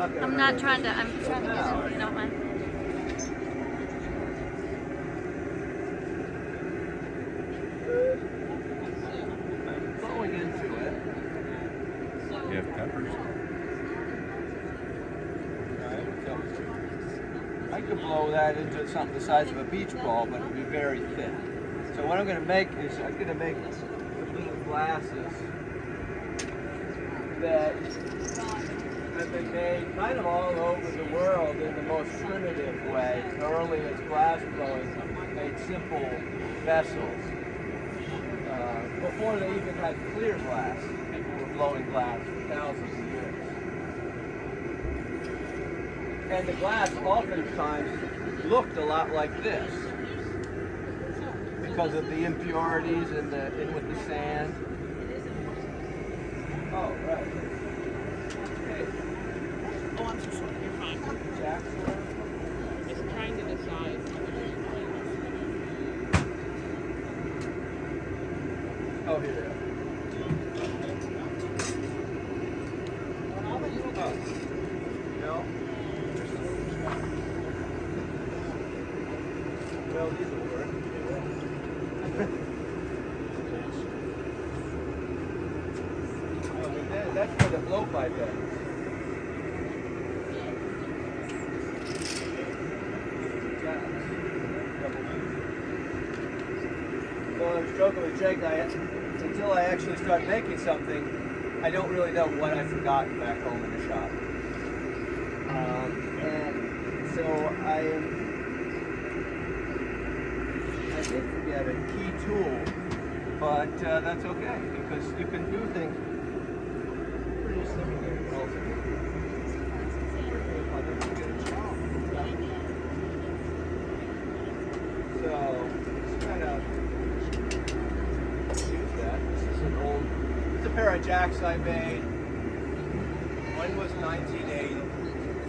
I'm not trying to, I'm trying to get it, if you don't mind. I'm flowing into it. You have peppers? Alright, so I could blow that into something the size of a beach ball, but it would be very thin. So what I'm going to make is I'm going to make some little glasses that have been made kind of all over the world in the most primitive way. Early as glass blowing, made simple vessels. Before they even had clear glass, people were blowing glass for thousands of years. And the glass oftentimes looked a lot like this because of the impurities in with the sand. Oh, right. Hey. Oh, I'm so sorry. You're fine. Jackson. Just trying to decide. Oh, here they are. Oh, no. Well, these will work. That's where the blowpipe is. Well, I was joking with Jake, until I actually start making something, I don't really know what I've forgotten back home in the shop. And so I did forget a key tool, but that's okay, because you can do things pretty similar also. So, just kind of use that. This is an old, it's a pair of jacks I made. One was 1980.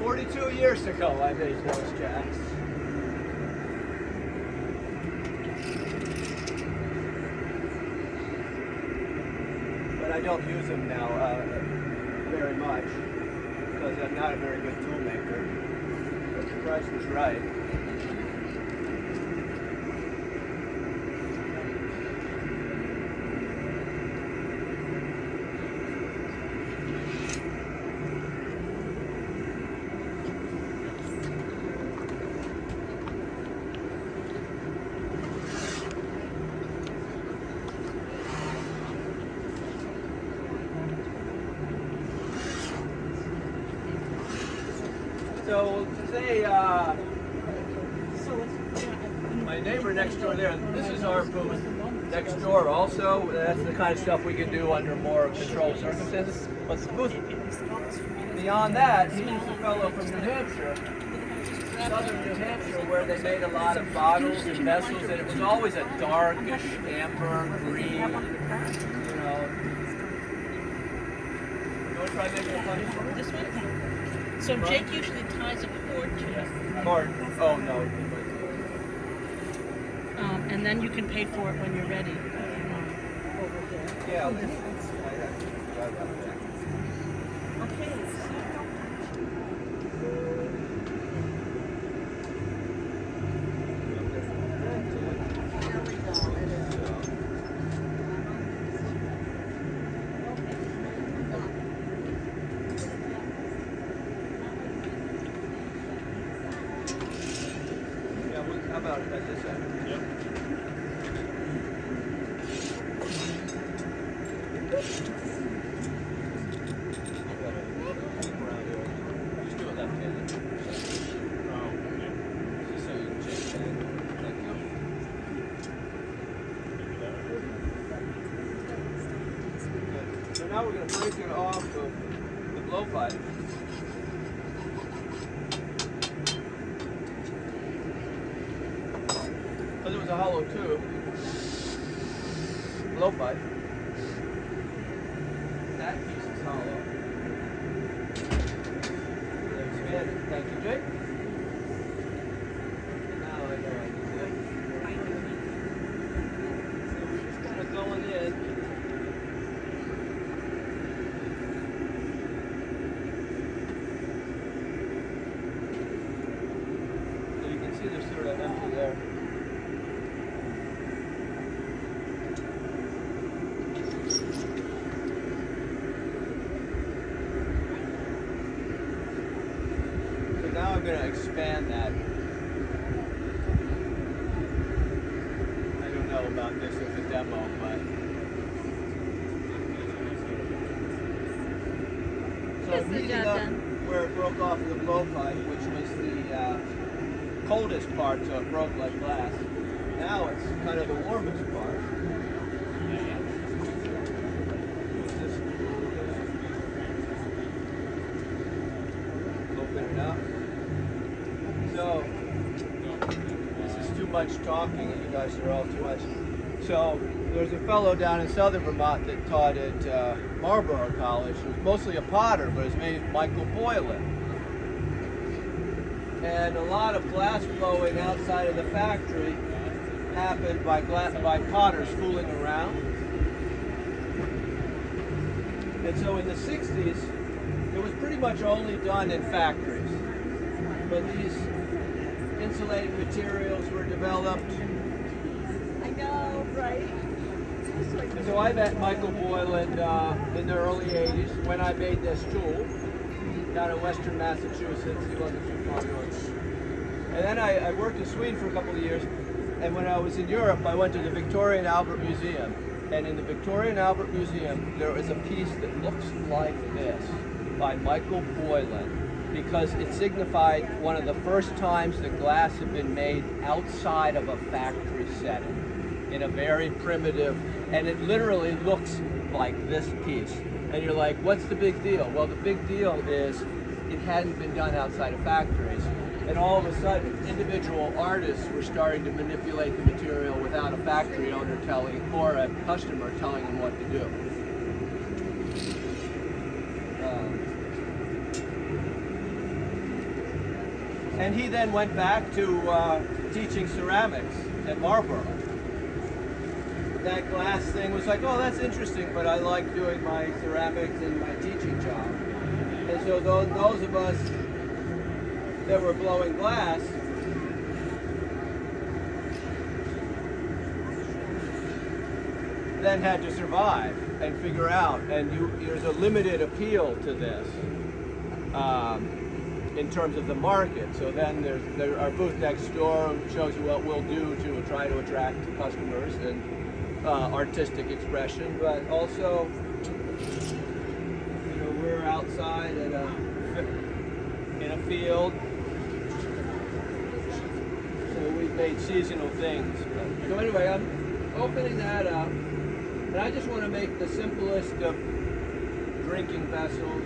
42 years ago I made those jacks. But I don't use them now very much because I'm not a very good tool maker. But the price was right. So today, my neighbor next door there, this is our booth next door also. That's the kind of stuff we can do under more controlled circumstances. But the booth beyond that, he's a fellow from New Hampshire, southern New Hampshire, where they made a lot of bottles and vessels, and it was always a darkish amber green, you know. You want to try making a funny one? This one? So Jake usually ties a cord to it. Or, oh no. And then you can pay for it when you're ready. Over here. Yeah. How about at this end? Yep. Just do it left-handed. Oh, okay. Just so you can change that. Thank you. Good. So now we're going to break it off of the blowpipe. Because it was a hollow tube, blowpipe. That piece is hollow. Expand it. Thank you, Jake. Now I know I can do it. So we're just kind of going in. I'm going to expand that. I don't know about this as a demo, but so Gets the heating job up done. where it broke off of the blowpipe, which was the coldest part, so it broke like glass. Now it's kind of the warmest part. Just open it up. So this is too much talking, and you guys are all too much. So there's a fellow down in southern Vermont that taught at Marlborough College. He was mostly a potter, but his name is Michael Boylan. And a lot of glass blowing outside of the factory happened by potters fooling around. And so in the 60s, it was pretty much only done in factories. But these insulating materials were developed. I know, right? And so I met Michael Boylan in the early 80s when I made this tool down in western Massachusetts. He wasn't too far north. And then I worked in Sweden for a couple of years. And when I was in Europe, I went to the Victoria and Albert Museum. And in the Victoria and Albert Museum, there is a piece that looks like this by Michael Boylan, because it signified one of the first times that glass had been made outside of a factory setting in a very primitive, and it literally looks like this piece. And you're like, what's the big deal? Well, the big deal is it hadn't been done outside of factories. And all of a sudden, individual artists were starting to manipulate the material without a factory owner telling, or a customer telling them what to do. And he then went back to teaching ceramics at Marlborough. That glass thing was like, oh, that's interesting, but I like doing my ceramics and my teaching job. And so those of us that were blowing glass then had to survive and figure out, and there's a limited appeal to this in terms of the market. So then there's our booth next door shows you what we'll do to try to attract customers and artistic expression, but also, you know, we're outside in a field. So we've made seasonal things. So anyway, I'm opening that up, and I just want to make the simplest of drinking vessels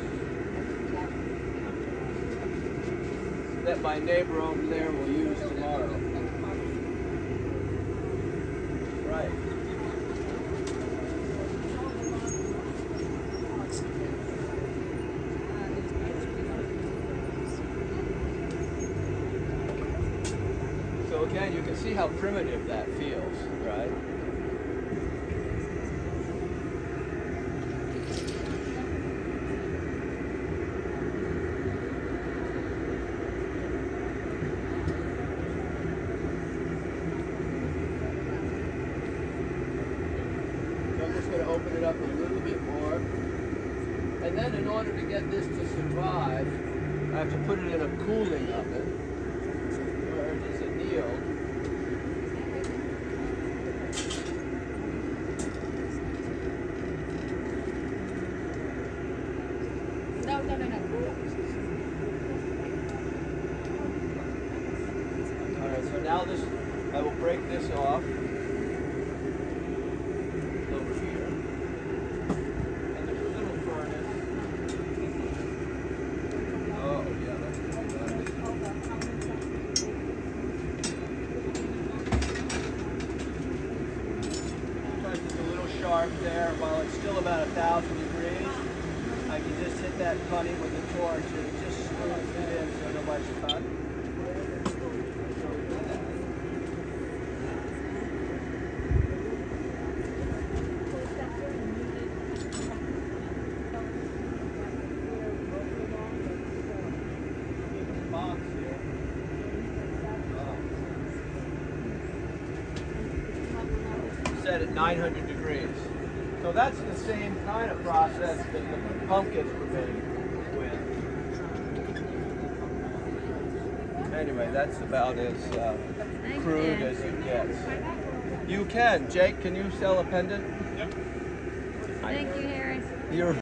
that my neighbor over there will use tomorrow. Right. So again, you can see how primitive that feels, right? So I'm just going to open it up a little bit more. And then in order to get this to survive, I have to put it in a cooling oven. It's a Neil. No. Alright, so now I will break this off over here. And there's a little furnace. Oh, yeah, that's good. Sometimes it's a little sharp there. While it's still about 1,000 degrees, I can just hit that putty with a torch and it just screws it in so nobody's cut. Box here. Set at 900 degrees. So that's the same kind of process that the pumpkins were made with. Anyway, that's about as Thank crude you. as it gets. You can. Jake, can you sell a pendant? Thank you, Harry. You're